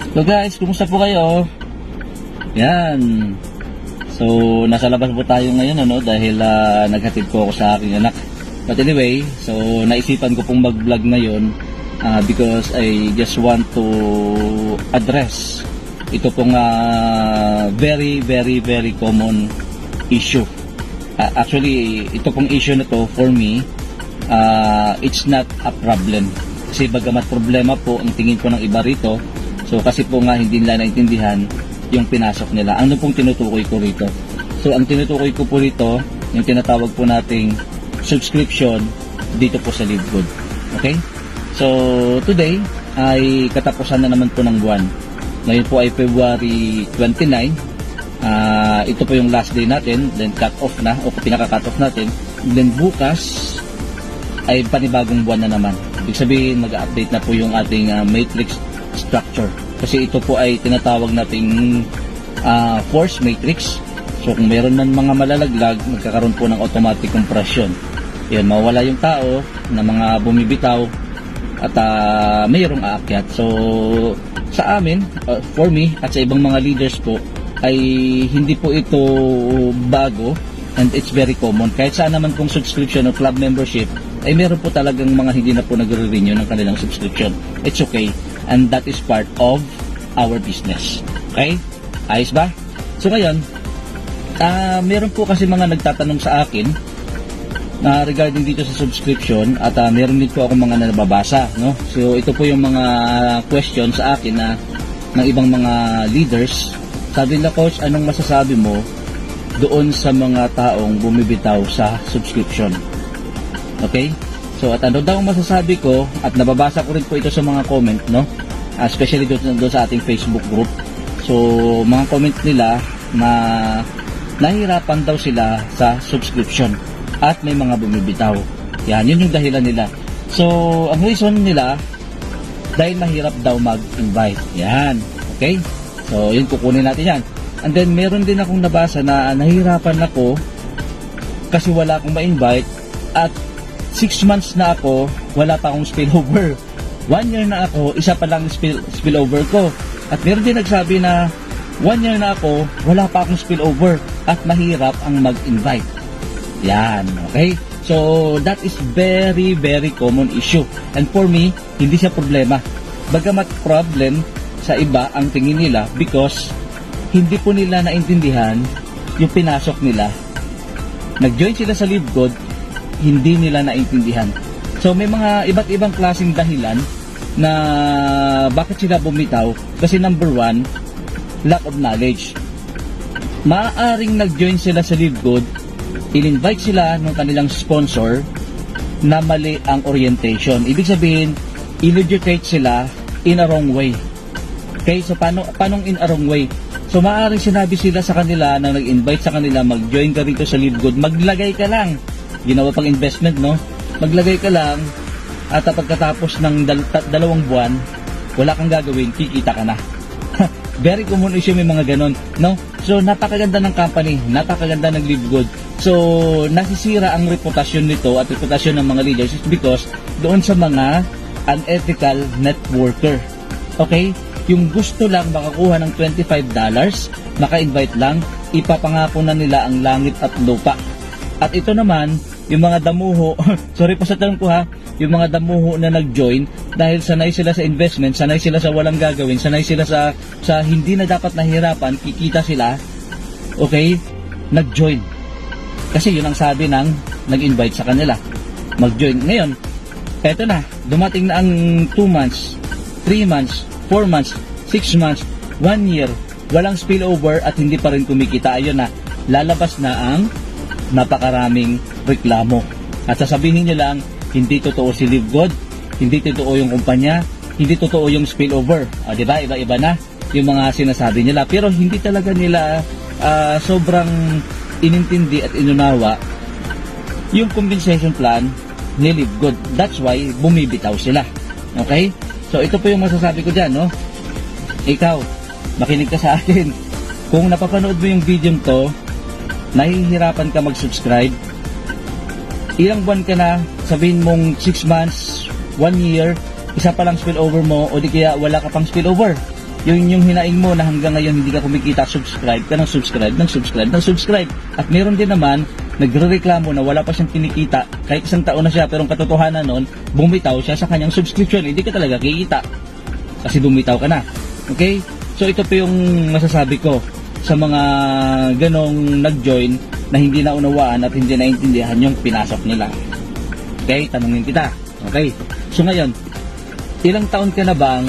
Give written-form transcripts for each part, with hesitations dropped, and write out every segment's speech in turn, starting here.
So guys, kumusta po kayo? Yan. So, nasa labas po tayo ngayon dahil naghatid ko ako sa aking anak. But anyway, so naisipan ko pong mag-vlog ngayon because I just want to address ito pong very common issue. Actually, ito pong issue na to for me, it's not a problem. Kasi bagamat problema po ang tingin ko ng iba rito, so kasi po nga hindi nila naintindihan yung pinasok nila. Ano pong tinutukoy ko rito? So ang tinutukoy ko po rito, yung tinatawag po nating subscription dito po sa LiveGood. Okay? So today ay katapusan na naman po ng buwan. Ngayon po ay February 29. Ito po yung last day natin, then cut off na o pinaka-cut off natin. Then bukas ay panibagong buwan na naman. Ibig sabihin mag-update na po yung ating matrix structure. Kasi ito po ay tinatawag nating force matrix. So kung meron man mga malalaglag, magkakaroon po ng automatic compression. Yan, mawala yung tao na mga bumibitaw at mayroong aakyat. So sa amin, for me at sa ibang mga leaders po, ay hindi po ito bago and it's very common. Kahit saan naman pong subscription o club membership, ay meron po talagang mga hindi na po nagre-renew ng kanilang subscription. It's okay. And that is part of our business. Okay? Ayos ba? So ngayon, meron po kasi mga nagtatanong sa akin regarding dito sa subscription at meron din po ako mga nababasa. No? So ito po yung mga questions sa akin ng ibang mga leaders. Sabi nila, Coach, anong masasabi mo doon sa mga taong bumibitaw sa subscription? Okay? So at ano daw ang masasabi ko, at nababasa ko rin po ito sa mga comment, no? Especially doon sa ating Facebook group. So mga comment nila na nahihirapan daw sila sa subscription at may mga bumibitaw. Yan, yun yung dahilan nila. So ang reason nila, dahil mahirap daw mag-invite. Yan, okay? So yun, kukunin natin yan. And then meron din akong nabasa na nahihirapan ako kasi wala akong ma-invite at 6 months na ako, wala pa akong spillover. 1 year na ako, isa pa lang spillover ko. At meron din nagsabi na 1 year na ako, wala pa akong spillover at mahirap ang mag-invite. Yan, okay? So, that is very common issue. And for me, hindi siya problema. Bagamat problem sa iba ang tingin nila because hindi po nila naintindihan yung pinasok nila. Nag-join sila sa LiveGood, hindi nila naintindihan. So may mga iba't ibang klaseng dahilan na bakit sila bumitaw. Kasi number 1, lack of knowledge. Maaaring nag-join sila sa LiveGood, in-invite sila ng kanilang sponsor na mali ang orientation. Ibig sabihin, in-educate sila in a wrong way. Okay, so paanong in a wrong way? So maaaring sinabi sila sa kanila na nag-invite sa kanila, mag-join ka rito sa LiveGood, maglagay ka lang. Ginawa pang investment, no? Maglagay ka lang at pagkatapos ng 2 buwan, wala kang gagawin, kikita ka na. Very common issue, may mga ganon, no? So napakaganda ng company, napakaganda ng LiveGood. So nasisira ang reputasyon nito at reputasyon ng mga leaders is because doon sa mga unethical networker. Okay? Yung gusto lang makakuha ng $25, maka-invite lang, ipapangako na nila ang langit at lupa. At ito naman, yung mga damuho, sorry po sa tanong ko ha, yung mga damuho na nag-join dahil sanay sila sa investment, sanay sila sa walang gagawin, sanay sila sa hindi na dapat nahirapan, kikita sila, okay, nag-join. Kasi yun ang sabi ng nag-invite sa kanila, mag-join. Ngayon, eto na, dumating na ang 2 months, 3 months, 4 months, 6 months, 1 year, walang spillover at hindi pa rin kumikita. Ayun na, lalabas na ang napakaraming reklamo. At sasabihin nyo lang, hindi totoo si LiveGood, hindi totoo yung kumpanya, hindi totoo yung spillover. O, diba? Iba-iba na yung mga sinasabi nila. Pero hindi talaga nila sobrang inintindi at inunawa yung compensation plan ni LiveGood. That's why bumibitaw sila. Okay? So, ito po yung masasabi ko dyan, no? Ikaw, makinig ka sa akin. Kung napapanood mo yung video to, nahihirapan ka mag-subscribe, ilang buwan ka na, sabihin mong 6 months, 1 year, isa pa lang spillover mo, o di kaya wala ka pang spillover. yung hinaing mo na hanggang ngayon hindi ka kumikita, subscribe ka ng subscribe, ng subscribe, ng subscribe. At meron din naman, nagre-reklamo na wala pa siyang kinikita, kahit isang taon na siya, pero ang katotohanan nun, bumitaw siya sa kanyang subscription, hindi ka talaga kikita. Kasi bumitaw ka na. Okay? So ito po yung masasabi ko sa mga ganong nag-join na hindi na unawaan at hindi naintindihan yung pinasok nila. Okay? Tanungin kita. Okay? So ngayon, ilang taon ka na bang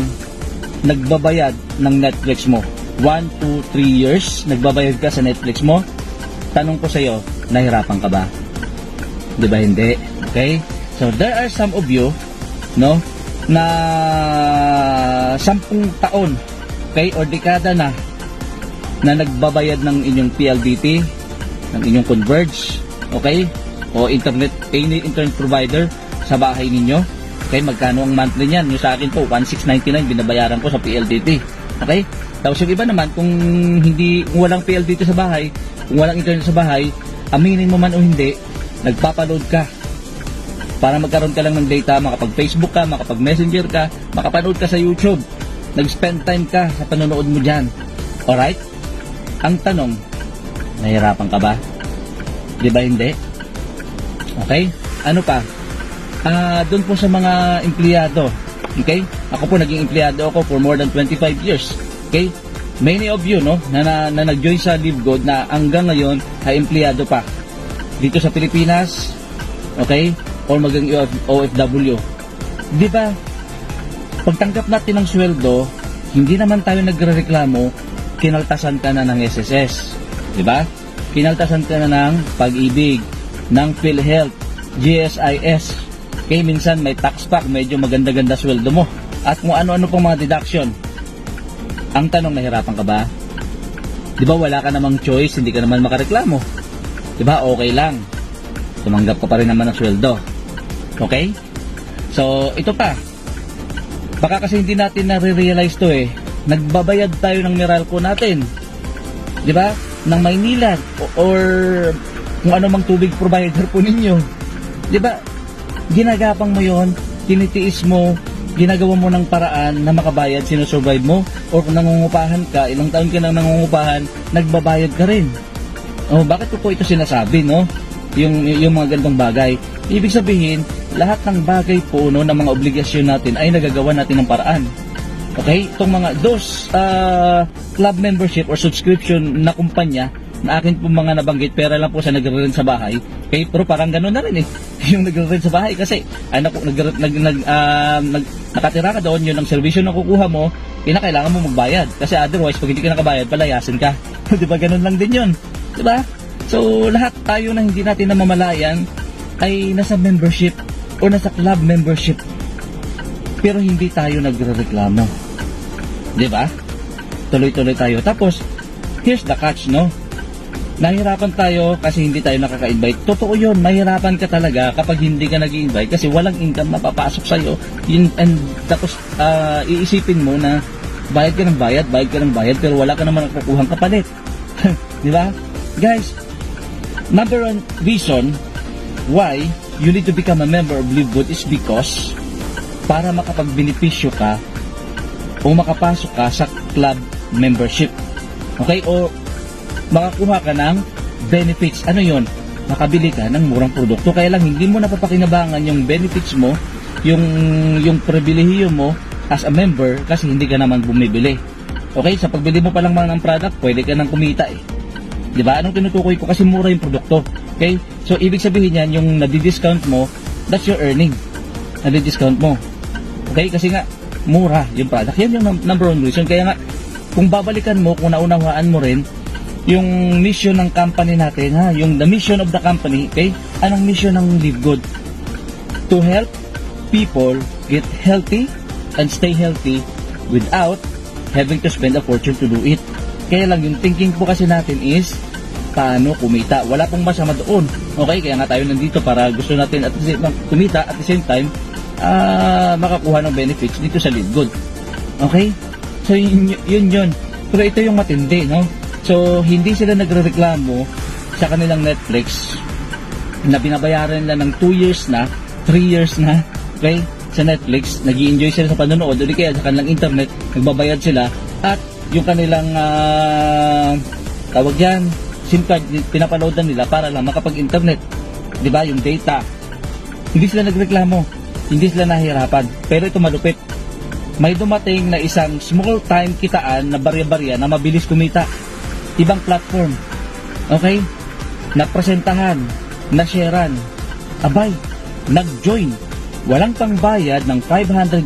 nagbabayad ng Netflix mo? 1, 2, 3 years nagbabayad ka sa Netflix mo? Tanong ko sa iyo, nahirapan ka ba? Di ba hindi? Okay? So there are some of you, no, na 10 taon, okay, or dekada na nagbabayad ng inyong PLDT, ng inyong Converge, okay, o any internet provider sa bahay ninyo. Okay, magkano ang monthly niyan? Yung sa akin po, 1699 binabayaran ko sa PLDT. Okay? Tapos yung iba naman, kung walang PLDT sa bahay, kung walang internet sa bahay, aminin mo man o hindi, nagpapaload ka. Para magkaroon ka lang ng data, makapag-Facebook ka, makapag-Messenger ka, makapanood ka sa YouTube. Nag-spend time ka sa panonood mo dyan. Alright? Ang tanong, nahirapan ka ba? Di ba hindi? Okay? Ano pa? Doon po sa mga empleyado, okay? Ako po naging empleyado ako for more than 25 years, okay? Many of you, no, na nag-join sa LiveGood na hanggang ngayon ay empleyado pa dito sa Pilipinas, okay? Or maging OFW. Di ba? Pagtanggap natin ng sweldo, hindi naman tayo nagrereklamo, kinaltasan ka na ng SSS, di ba? Kinaltasan ka na ng Pag-ibig, ng PhilHealth, GSIS. Okay, minsan may tax pack, medyo maganda-ganda sweldo mo. At kung ano-ano pang mga deduction. Ang tanong, nahirapan ka ba? Di ba wala ka namang choice, hindi ka naman makareklamo. Di ba okay lang. Tumanggap ka pa rin naman ng sweldo. Okay? So, ito pa. Baka kasi hindi natin nare-realize to eh. Nagbabayad tayo ng Meralco natin. Di ba? Ng Maynila or kung ano mang tubig provider po ninyo. Di ba? Ginagapang mo yon, tinitiis mo, ginagawa mo ng paraan na makabayad, sinusurvive mo, or kung nangungupahan ka, ilang taon ka nang nangungupahan, nagbabayad ka rin. Oh, bakit ko po ito sinasabi, no? Yung mga ganitong bagay. Ibig sabihin, lahat ng bagay po, no, ng mga obligasyon natin ay nagagawa natin ng paraan. Okay? Itong mga club membership or subscription na kumpanya na akin po mga nabanggit, pera lang po sa nagre-rent sa bahay. Okay, pero parang gano'n na rin eh. Yung nagre-rent sa bahay kasi nakatira ka doon, yun ang servisyo na kukuha mo, kinakailangan mo magbayad. Kasi otherwise, pag hindi ka nakabayad, palayasin ka. Di ba gano'n lang din yun? Di ba? So, lahat tayo na hindi natin namamalayan ay nasa membership o nasa club membership. Pero hindi tayo nagre-reklamo. Di ba? Tuloy-tuloy tayo. Tapos, here's the catch, no? Nahirapan tayo kasi hindi tayo nakaka-invite. Totoo yun, mahirapan ka talaga kapag hindi ka nag-invite kasi walang income na papasok sa'yo. And tapos iisipin mo na bayad ka ng bayad, pero wala ka naman nakukuhang kapalit. Di ba? Guys, number one reason why you need to become a member of LiveGood is because para makapagbenepisyo ka o makapasok ka sa club membership. Okay? O makakuha ka ng benefits. Ano yon? Makabili ka ng murang produkto. Kaya lang hindi mo napapakinabangan yung benefits mo, yung pribilehiyo mo as a member kasi hindi ka naman bumibili. Okay? Sa pagbili mo pa lang ng product, pwede ka nang kumita eh. Di ba? Anong tinutukoy ko? Kasi mura yung produkto. Okay? So, ibig sabihin yan, yung nadi-discount mo, that's your earning. Nadi-discount mo. Okay? Kasi nga, mura yung product. Yan yung number one reason. Kaya nga, kung babalikan mo, kung naunawaan mo rin, yung mission ng company natin, ha? Yung the mission of the company, okay? Anong mission ng LiveGood? To help people get healthy and stay healthy without having to spend a fortune to do it. Kaya lang yung thinking po kasi natin is paano kumita. Wala pong masama doon. Okay? Kaya nga tayo nandito para gusto natin at kumita at the same time makakuha ng benefits dito sa LiveGood. Okay? So yun. Pero ito yung matindi, no? So, hindi sila nagrereklamo sa kanilang Netflix na binabayaran nila ng 2 years na, 3 years na, okay, sa Netflix. Nag-i-enjoy sila sa panonood o di kaya sa kanilang internet, nagbabayad sila At yung kanilang tawag yan, SIM card, pinapaloadan nila para lang makapag-internet. Di ba? Yung data. Hindi sila nagreklamo. Hindi sila nahihirapan. Pero ito malupit. May dumating na isang small time kitaan na barya-barya na mabilis kumita. Ibang platform. Okay? Napresentahan, nasharean. Abay, nag-join. Walang pangbayad ng 580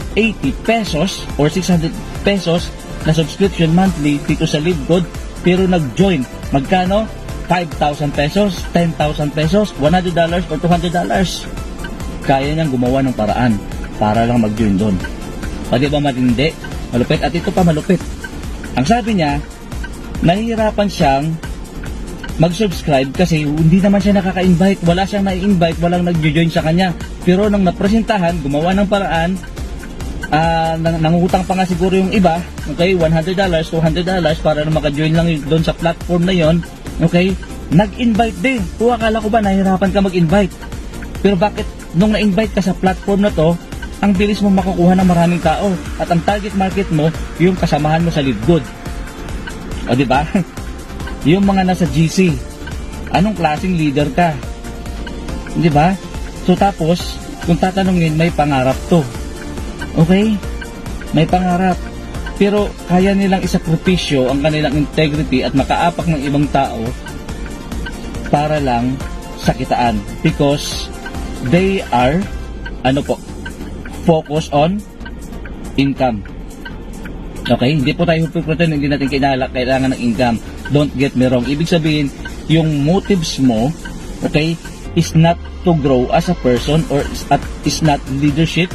pesos or 600 pesos na subscription monthly dito sa LiveGood, pero nag-join. Magkano? 5,000 pesos, 10,000 pesos, $100 or $200. Kaya niyang gumawa ng paraan para lang mag-join doon. O di ba matindi? Malupit. At ito pa malupit. Ang sabi niya, nahihirapan siyang mag-subscribe kasi hindi naman siya nakaka-invite. Wala siyang na-invite, walang nag-join sa kanya. Pero nang napresentahan, gumawa ng paraan, nangungutang pa nga siguro yung iba, okay, $100, $200 para na maka-join lang doon sa platform na yon, okay, nag-invite din. Kung akala ko ba nahihirapan ka mag-invite? Pero bakit nung na-invite ka sa platform na to, ang bilis mo makukuha ng maraming tao at ang target market mo, yung kasamahan mo sa LiveGood. O di ba? Yung mga nasa GC. Anong klaseng leader ka? Di ba? So tapos, kung tatanungin, may pangarap to. Okay? May pangarap. Pero kaya nilang isakripisyo ang kanilang integrity at makaapak ng ibang tao para lang sa kitaan. Because they are, focus on income. Okay? Hindi po tayo pretend, hindi natin kailangan ng income. Don't get me wrong. Ibig sabihin, yung motives mo, okay, is not to grow as a person or is not leadership,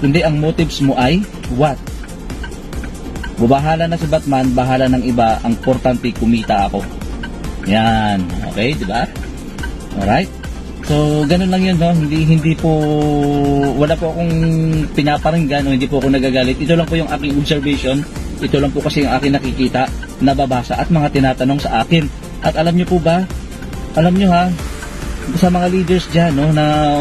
kundi ang motives mo ay what? Bahala na si Batman, bahala ng iba, ang importante kumita ako. Yan. Okay, di ba? Alright? So, ganun lang yun, no? Hindi po, wala po akong pinaparinggan o hindi po ako nagagalit. Ito lang po yung aking observation. Ito lang po kasi yung aking nakikita, nababasa at mga tinatanong sa akin. At alam nyo po ba, alam nyo ha, sa mga leaders dyan, no, na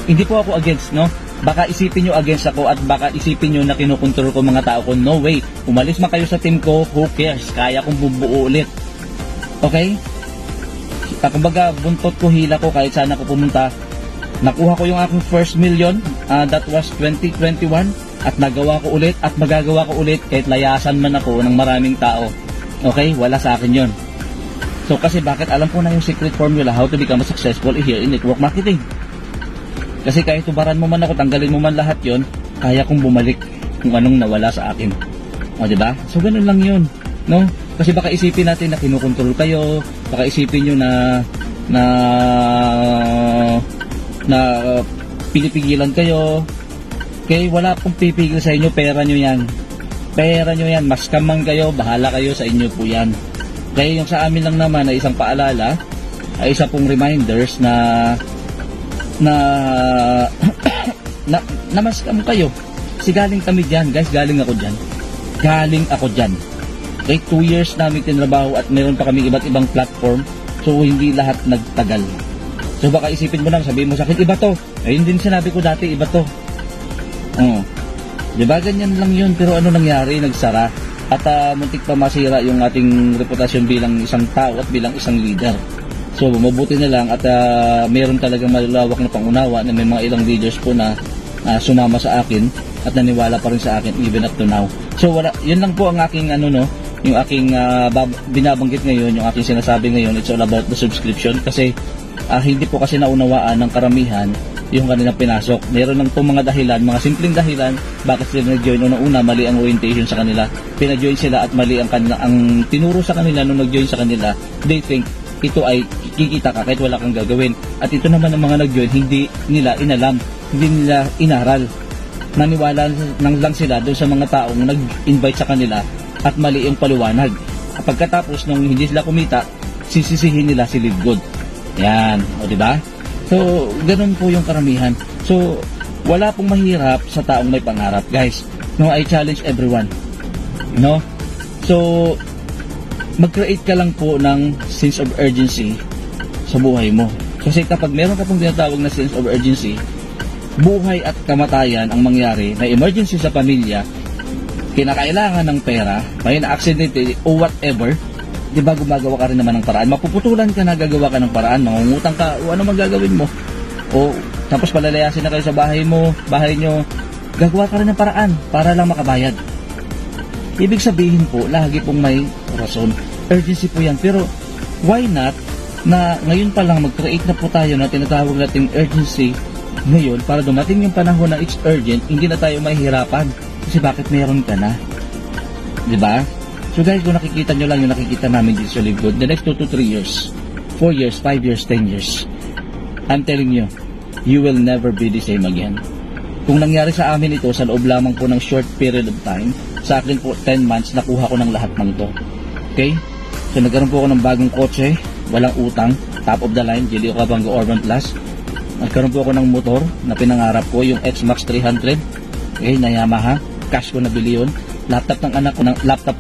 hindi po ako against, no? Baka isipin nyo against ako at baka isipin nyo na kinukontrol ko mga tao ko. No way. Umalis man kayo sa team ko, who cares? Kaya kong bubuo ulit. Okay? Kumbaga, buntot ko, hila ko, kahit saan ako pumunta. Nakuha ko yung aking first million, that was 2021, at nagawa ko ulit at magagawa ko ulit kahit layasan man ako ng maraming tao. Okay? Wala sa akin yon. So kasi bakit alam ko na yung secret formula how to become successful here in network marketing. Kasi kahit tubaran mo man ako, tanggalin mo man lahat yon, kaya kong bumalik kung anong nawala sa akin. O diba? So ganun lang yun, no? Kasi baka isipin natin na kinukontrol kayo, baka isipin nyo na pinipigilan kayo. Okay, wala pong pipigil sa inyo, pera nyo yan. Pera nyo yan, mas kamang kayo, bahala kayo, sa inyo po yan. Kaya yung sa amin lang naman ay isang paalala, ay isa pong reminders na mas kam kayo. Kasi galing kami dyan, guys, galing ako dyan. Okay, 2 years namin tinrabaho at meron pa kami iba't ibang platform. So, hindi lahat nagtagal. So, baka isipin mo lang, sabihin mo sa akin, iba to. Ayun din sinabi ko dati, iba to. Diba, ganyan lang yun. Pero ano nangyari? Nagsara. At muntik pa masira yung ating reputasyon bilang isang tao at bilang isang leader. So, mabuti na lang at meron talagang malulawak na pangunawa na may mga ilang leaders po na sumama sa akin at naniwala pa rin sa akin even up to now. So, yun lang po ang aking yung aking binabanggit ngayon, yung aking sinasabi ngayon, it's all about the subscription kasi hindi po kasi naunawaan ng karamihan yung kanilang pinasok. Meron lang po mga dahilan, mga simpleng dahilan bakit sila nag-join. Una, mali ang orientation sa kanila. Pina-join sila at mali ang tinuro sa kanila nung nag-join sa kanila. They think ito ay kikita ka kahit wala kang gagawin. At ito naman ang mga nag-join, hindi nila inalam, hindi nila inaral. Naniwala lang sila doon sa mga taong nag-invite sa kanila at mali yung paliwanag. Pagkatapos nung hindi sila kumita, sisisihin nila si LiveGood. Yan, o diba? So, ganun po yung karamihan. So, wala pong mahirap sa taong may pangarap, guys. No, I challenge everyone. No? So, mag-create ka lang po ng sense of urgency sa buhay mo. Kasi kapag meron ka pong tinatawag na sense of urgency, buhay at kamatayan ang mangyari, na emergency sa pamilya, kinakailangan ng pera, may na-accident o whatever, di ba gumagawa ka rin naman ng paraan? Mapuputulan ka na, gagawa ka ng paraan, mangungutang ka, o ano man gagawin mo. O tapos palalayasin na kayo sa bahay mo, bahay nyo, gagawa ka rin ng paraan para lang makabayad. Ibig sabihin po, lagi pong may rason. Urgency po yan. Pero why not na ngayon pa lang mag-create na po tayo na tinatawag nating urgency ngayon para dumating yung panahon na it's urgent, hindi na tayo mahihirapan. Kasi bakit meron ka na? Diba? So guys, kung nakikita nyo lang yung nakikita namin dito sa Live Good, the next 2 to 3 years, 4 years, 5 years, 10 years, I'm telling you, you will never be the same again. Kung nangyari sa amin ito sa loob lamang po ng short period of time, sa akin po 10 months, nakuha ko ng lahat ng to. Okay? So nagkaroon po ako ng bagong kotse, walang utang, top of the line, Gilio Cabango Urban Plus. Nagkaroon po ako ng motor na pinangarap ko, yung X-Max 300, okay, na Yamaha. Cash ko nabili yun. Laptop ng anak ko, ng laptop